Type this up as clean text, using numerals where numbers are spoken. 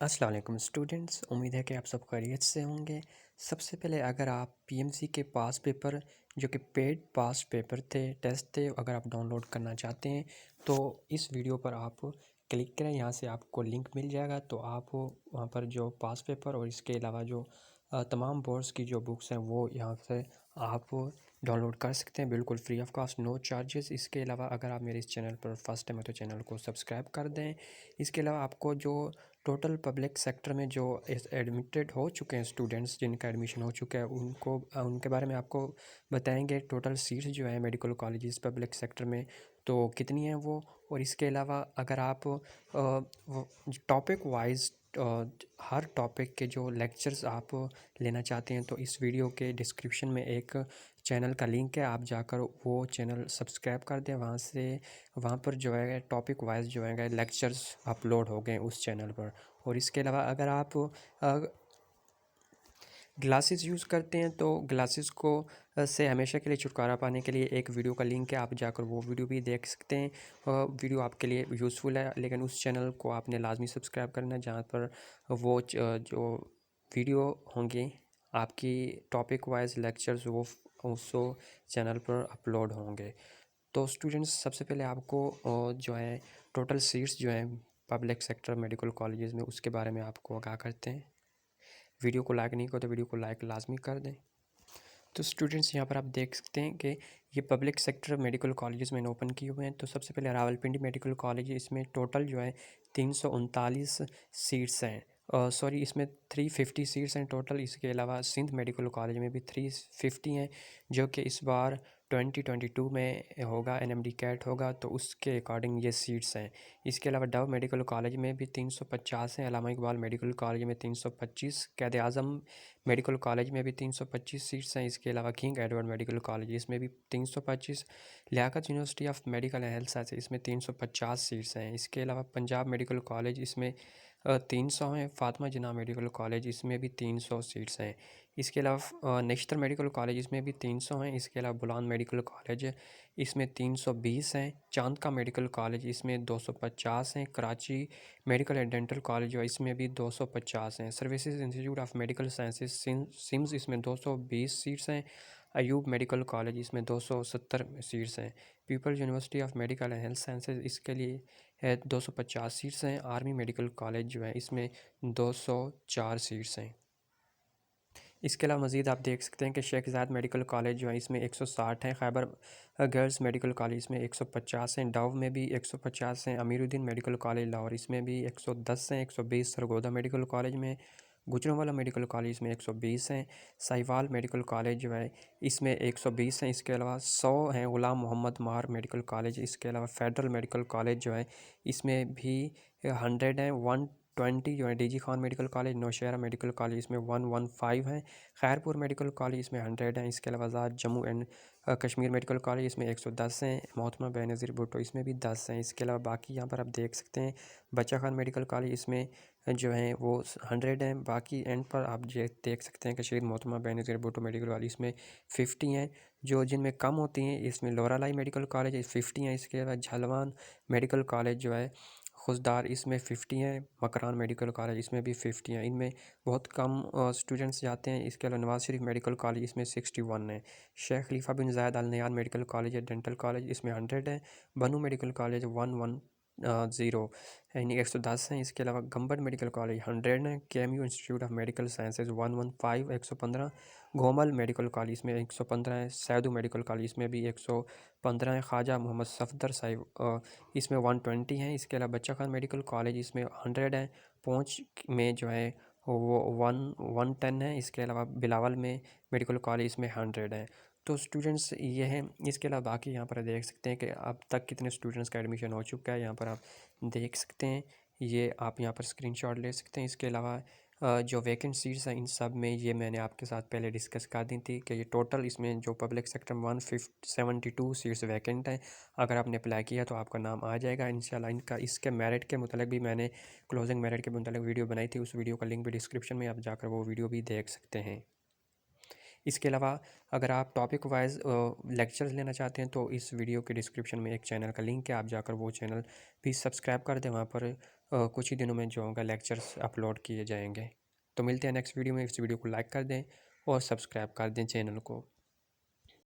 अस्सलाम वालेकुम स्टूडेंट्स, उम्मीद है कि आप सब खैरियत से होंगे। सबसे पहले अगर आप पीएमसी के पास पेपर जो कि पेड पास पेपर थे, टेस्ट थे, अगर आप डाउनलोड करना चाहते हैं तो इस वीडियो पर आप क्लिक करें। यहाँ से आपको लिंक मिल जाएगा तो आप वहाँ पर जो पास पेपर और इसके अलावा जो तमाम बोर्ड्स की जो बुक्स हैं वो यहाँ से आप डाउनलोड कर सकते हैं, बिल्कुल free of cost, no charges. इसके अलावा अगर आप मेरे इस चैनल पर फर्स्ट टाइम है तो चैनल को सब्सक्राइब कर दें। इसके अलावा आपको जो टोटल पब्लिक सेक्टर में जो एडमिटेड हो चुके हैं स्टूडेंट्स, जिनका एडमिशन हो चुका है, उनको उनके बारे में आपको बताएंगे। टोटल सीट्स जो है मेडिकल कॉलेजेस पब्लिक सेक्टर में तो कितनी हैं वो। और इसके अलावा अगर आप टॉपिक वाइज हर टॉपिक के जो लेक्चर्स आप लेना चाहते हैं तो इस वीडियो के डिस्क्रिप्शन में एक चैनल का लिंक है, आप जाकर वो चैनल सब्सक्राइब कर दें। वहाँ पर जो है टॉपिक वाइज जो है लेक्चर्स अपलोड हो गए उस चैनल पर। और इसके अलावा अगर आप ग्लासेस यूज़ करते हैं तो ग्लासेस को से हमेशा के लिए छुटकारा पाने के लिए एक वीडियो का लिंक है, आप जाकर वो वीडियो भी देख सकते हैं। वीडियो आपके लिए यूज़फुल है, लेकिन उस चैनल को आपने लाजमी सब्सक्राइब करना है जहाँ पर वो जो वीडियो होंगे आपकी टॉपिक वाइज लेक्चर्स वो उस चैनल पर अपलोड होंगे। तो स्टूडेंट्स, सबसे पहले आपको जो है टोटल सीट्स जो हैं पब्लिक सेक्टर मेडिकल कॉलेजेस में उसके बारे में आपको आगाह करते हैं। वीडियो को लाइक नहीं करो तो वीडियो को लाइक लाजमी कर दें। तो स्टूडेंट्स, यहाँ पर आप देख सकते हैं कि ये पब्लिक सेक्टर मेडिकल कॉलेजेस मैंने ओपन किए हुए हैं। तो सबसे पहले रावलपिंडी मेडिकल कॉलेज, इसमें टोटल जो है 339 सीट्स हैं। सॉरी, इसमें 350 सीट्स हैं टोटल। इसके अलावा सिंध मेडिकल कॉलेज में भी 350 हैं, जो कि इस बार 2022 में होगा, एनएमडी कैट होगा, तो उसके अकॉर्डिंग ये सीट्स हैं। इसके अलावा डव मेडिकल कॉलेज में भी 350 हैं, अल्लामा इकबाल मेडिकल कॉलेज में 325, कैद आज़म मेडिकल कॉलेज में भी 325 सीट्स हैं। इसके अलावा किंग एडवर्ड मेडिकल कॉलेज इसमें भी 325, Liaquat University of Medical and Health Science इसमें 350 सीट्स हैं। इसके अलावा पंजाब मेडिकल कॉलेज इसमें 300 हैं। फातिमा जिन्ना मेडिकल कॉलेज इसमें भी 300 सीट्स हैं। इसके अलावा नेशनल मेडिकल कॉलेज इसमें भी 300 हैं। इसके अलावा बुलान मेडिकल कॉलेज इसमें 320 हैं। चांद का मेडिकल कॉलेज इसमें 250 हैं। Karachi Medical and Dental College जो इसमें भी 250 हैं। Services Institute of medical Sciences SIMS इसमें 220 सीट्स हैं। अयूब मेडिकल कॉलेज इसमें 270 सीट्स हैं। Peoples University of Medical and Health Sciences इसके लिए है 250 सीट्स हैं। आर्मी मेडिकल कॉलेज जो है इसमें 204 सीट्स हैं। इसके अलावा मज़ीद आप देख सकते हैं कि शेख ज़ायद मेडिकल कॉलेज जो है इसमें 160 हैं। खैबर गर्ल्स मेडिकल कॉलेज में 150 हैं। डव में भी 150 हैं। अमीरुद्दीन मेडिकल कॉलेज लाहौर इसमें भी 110 हैं। 120 सरगोदा मेडिकल कॉलेज में। गुजरांवाला मेडिकल कॉलेज में 120 हैं। साहिवाल मेडिकल कॉलेज जो है इसमें 120 हैं। इसके अलावा 100 हैं। ग़ुलाम मोहम्मद मार मेडिकल कॉलेज। इसके अलावा फेडरल मेडिकल कॉलेज जो है इसमें भी 100 हैं। 120 जो है DG Khan Medical College. Nowshera Medical college इसमें 115 हैं। खैरपुर मेडिकल कॉलेज इसमें 100 हैं। इसके अलावा Azad Jammu and Kashmir medical college इसमें 110 हैं। मोहतरमा बेनज़ीर भुट्टो इसमें भी 10 हैं। इसके अलावा बाकी यहाँ पर आप देख सकते हैं बच्चा खान मेडिकल कॉलेज इसमें जो है वो 100 हैं। बाकी एंड पर आप ये देख सकते हैं कि शहीद मोहतरमा बेनज़ीर भुट्टो मेडिकल कॉलेज इसमें 50 हैं। जो जिनमें कम होती हैं इसमें लोरालाई मेडिकल कॉलेज 50 हैं। इसके अलावा झलवान मेडिकल कॉलेज जो है खुशदार इसमें 50 हैं। मकरान मेडिकल कॉलेज इसमें भी 50 हैं। इनमें बहुत कम स्टूडेंट्स जाते हैं। इसके अलावा नवाज शरीफ मेडिकल कॉलेज इसमें 61 है। शेख खलीफा बिन जायद अल नयान मेडिकल कॉलेज है डेंटल कॉलेज इसमें 100 है। बनू मेडिकल कॉलेज 110 यानी 110 हैं। इसके अलावा गंबड़ मेडिकल कॉलेज 100 है। KMU institute of medical sciences 115 115। Gomal medical college इसमें 115 है। सैदू मेडिकल कॉलेज इसमें भी 115 है। ख्वाजा मोहम्मद सफदर साहिब इसमें 120 हैं। इसके अलावा बच्चा खान मेडिकल कॉलेज इसमें 100 है। पहुँच में जो है वो 110 है। इसके अलावा बिलावल में मेडिकल कॉलेज इसमें 100 है। तो स्टूडेंट्स ये हैं। इसके अलावा बाकी यहाँ पर देख सकते हैं कि अब तक कितने स्टूडेंट्स का एडमिशन हो चुका है, यहाँ पर आप देख सकते हैं। ये आप यहाँ पर स्क्रीनशॉट ले सकते हैं। इसके अलावा जो वैकेंट सीट्स हैं इन सब में ये मैंने आपके साथ पहले डिस्कस कर दी थी कि ये टोटल इसमें जो पब्लिक सेक्टर में 172 सीट्स वैकेंट हैं। अगर आपने अप्लाई किया तो आपका नाम आ जाएगा इंशाल्लाह। इनका इसके मेरिट के मुतालिक भी मैंने क्लोजिंग मेरिट के मुतालिक वीडियो बनाई थी, उस वीडियो का लिंक भी डिस्क्रिप्शन में, आप जाकर वो वीडियो भी देख सकते हैं। इसके अलावा अगर आप टॉपिक वाइज लेक्चर्स लेना चाहते हैं तो इस वीडियो के डिस्क्रिप्शन में एक चैनल का लिंक है, आप जाकर वो चैनल भी सब्सक्राइब कर दें। वहाँ पर कुछ ही दिनों में जो होगा लेक्चर्स अपलोड किए जाएंगे। तो मिलते हैं नेक्स्ट वीडियो में। इस वीडियो को लाइक कर दें और सब्सक्राइब कर दें चैनल को।